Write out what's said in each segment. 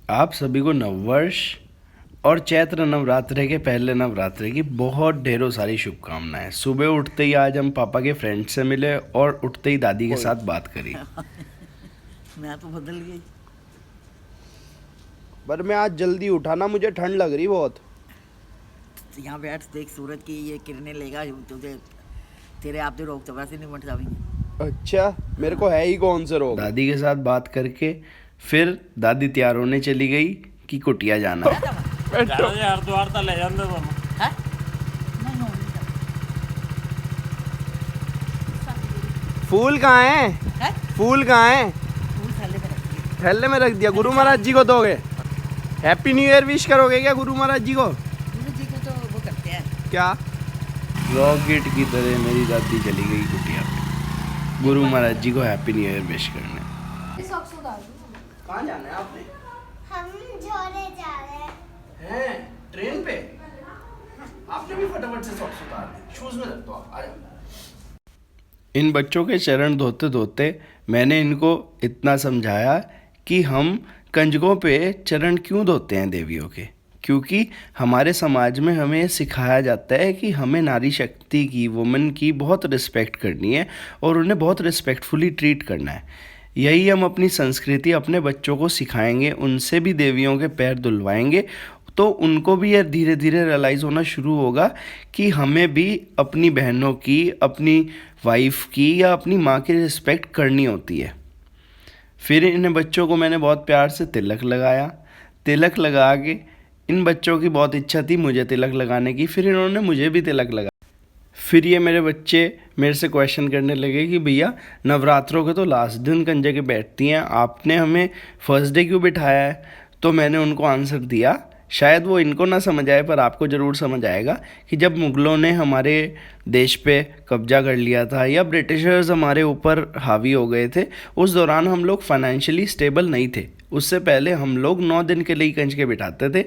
आप सभी को नववर्ष और चैत्र नवरात्रे के पहले नवरात्रे की बहुत ढेरों सारी शुभकामनाएं। सुबह उठते ही आज हम पापा के फ्रेंड से मिले और उठते ही दादी के साथ बात करी। मैं तो बदल गई। पर मैं आज जल्दी उठा ना, मुझे ठंड लग रही बहुत। यहाँ बैठ देख, सूरज की ये किरणें लेगा तुझे, तेरे आप तो रोक तो वैसे नहीं मट जाएंगे। अच्छा, मेरे को है ही कौन से रोग। दादी के साथ बात करके फिर दादी तैयार होने चली गई कि कुटिया जाना है। हरिद्वार तक ले जाते तुम। फूल कहाँ है? फूल कहाँ है? थैले में रख दिया। गुरु महाराज जी को दोगे? हैप्पी न्यू ईयर विश करोगे क्या गुरु महाराज जी को? जी को तो वो करते हैं क्या? रॉकेट की तरह मेरी दादी चली गई कुटिया पे गुरु महाराज जी को हैप्पी न्यू ईयर विश करने। कहाँ जाना है आपने? हम झोले जा रहे हैं ट्रेन पे? आपने भी फटाफट से सॉक्स उतार दिए, शूज में रख दो आप। आ जाओ। इन बच्चों के चरण धोते धोते मैंने इनको इतना समझाया कि हम कंजकों पे चरण क्यों धोते हैं देवियों के, क्योंकि हमारे समाज में हमें ये सिखाया जाता है कि हमें नारी शक्ति की, वुमेन की बहुत रिस्पेक्ट करनी है और उन्हें बहुत रिस्पेक्टफुली ट्रीट करना है। यही हम अपनी संस्कृति अपने बच्चों को सिखाएंगे, उनसे भी देवियों के पैर धुलवाएंगे तो उनको भी यह धीरे धीरे रियलाइज़ होना शुरू होगा कि हमें भी अपनी बहनों की, अपनी वाइफ की या अपनी माँ की रिस्पेक्ट करनी होती है। फिर इन बच्चों को मैंने बहुत प्यार से तिलक लगाया। तिलक लगा के इन बच्चों की बहुत इच्छा थी मुझे तिलक लगाने की, फिर इन्होंने मुझे भी तिलक लगाया। फिर ये मेरे बच्चे मेरे से क्वेश्चन करने लगे कि भैया नवरात्रों के तो लास्ट दिन कंजकें बैठती हैं, आपने हमें फर्स्ट डे क्यों बिठाया है? तो मैंने उनको आंसर दिया, शायद वो इनको ना समझ आए पर आपको ज़रूर समझ आएगा कि जब मुग़लों ने हमारे देश पे कब्जा कर लिया था या ब्रिटिशर्स हमारे ऊपर हावी हो गए थे, उस दौरान हम लोग फाइनेंशियली स्टेबल नहीं थे। उससे पहले हम लोग 9 दिन के लिए कंजकें बिठाते थे,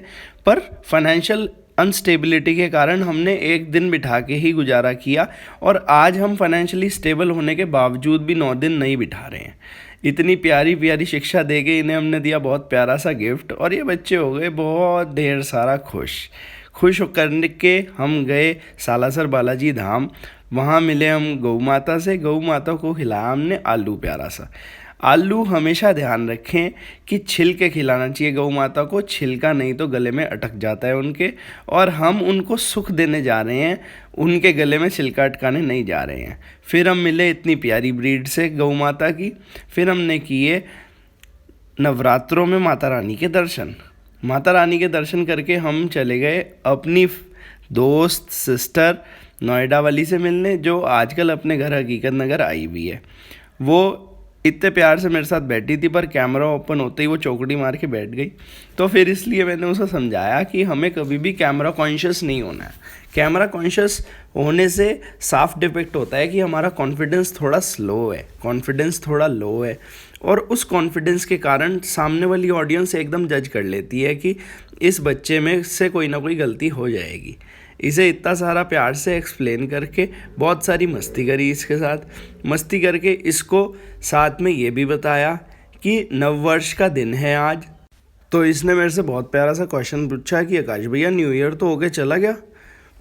पर फाइनेंशियल अनस्टेबिलिटी के कारण हमने एक दिन बिठा के ही गुजारा किया और आज हम फाइनेंशियली स्टेबल होने के बावजूद भी 9 दिन नहीं बिठा रहे हैं। इतनी प्यारी प्यारी शिक्षा दे के इन्हें हमने दिया बहुत प्यारा सा गिफ्ट और ये बच्चे हो गए बहुत ढेर सारा खुश करने के हम गए सालासर बालाजी धाम। वहाँ मिले हम गौ माता से, गौ माता को खिलाया हमने आलू प्यारा सा। आलू हमेशा ध्यान रखें कि छिल के खिलाना चाहिए गौ माता को, छिलका नहीं तो गले में अटक जाता है उनके, और हम उनको सुख देने जा रहे हैं, उनके गले में छिलका अटकाने नहीं जा रहे हैं। फिर हम मिले इतनी प्यारी ब्रीड से गौ माता की। फिर हमने किए नवरात्रों में माता रानी के दर्शन। माता रानी के दर्शन करके हम चले गए अपनी दोस्त सिस्टर नोएडा वाली से मिलने, जो आजकल अपने घर हकीकत नगर आई भी है। वो इतने प्यार से मेरे साथ बैठी थी पर कैमरा ओपन होते ही वो चौकड़ी मार के बैठ गई। तो फिर इसलिए मैंने उसे समझाया कि हमें कभी भी कैमरा कॉन्शियस नहीं होना है। कैमरा कॉन्शियस होने से साफ डिपिक्ट होता है कि हमारा कॉन्फिडेंस थोड़ा स्लो है, कॉन्फिडेंस थोड़ा लो है, और उस कॉन्फिडेंस के कारण सामने वाली ऑडियंस एकदम जज कर लेती है कि इस बच्चे में से कोई ना कोई गलती हो जाएगी। इसे इतना सारा प्यार से एक्सप्लेन करके बहुत सारी मस्ती करी इसके साथ, मस्ती करके इसको साथ में ये भी बताया कि नववर्ष का दिन है आज। तो इसने मेरे से बहुत प्यारा सा क्वेश्चन पूछा कि आकाश भैया न्यू ईयर तो होके चला गया?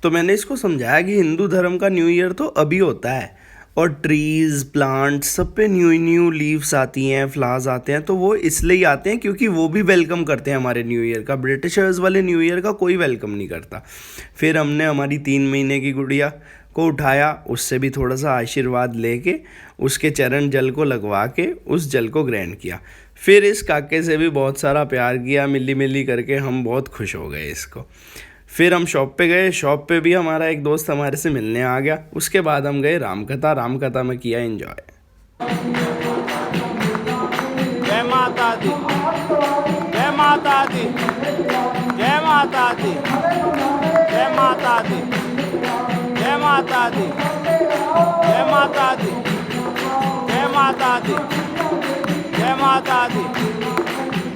तो मैंने इसको समझाया कि हिंदू धर्म का न्यू ईयर तो अभी होता है और ट्रीज़, प्लांट्स सब पे न्यू लीव्स आती हैं, फ्लावर्स आते हैं, तो वो इसलिए आते हैं क्योंकि वो भी वेलकम करते हैं हमारे न्यू ईयर का। ब्रिटिशर्स वाले न्यू ईयर का कोई वेलकम नहीं करता। फिर हमने हमारी 3 महीने की गुड़िया को उठाया, उससे भी थोड़ा सा आशीर्वाद लेके उसके चरण जल को लगवा के उस जल को ग्रहण किया। फिर इस काके से भी बहुत सारा प्यार किया, मिली करके हम बहुत खुश हो गए इसको। फिर हम शॉप पे गए, शॉप पे भी हमारा एक दोस्त हमारे से मिलने आ गया। उसके बाद हम गए रामकथा में किया एंजॉय। जय माता दी, जय माता दी, जय माता दी, जय माता दी, जय माता दी, जय माता दी, जय माता दी, जय माता दी,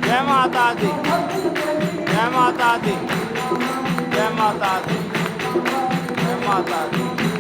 जय माता दी, जय माता दी, जय माता दी, जय माता दी।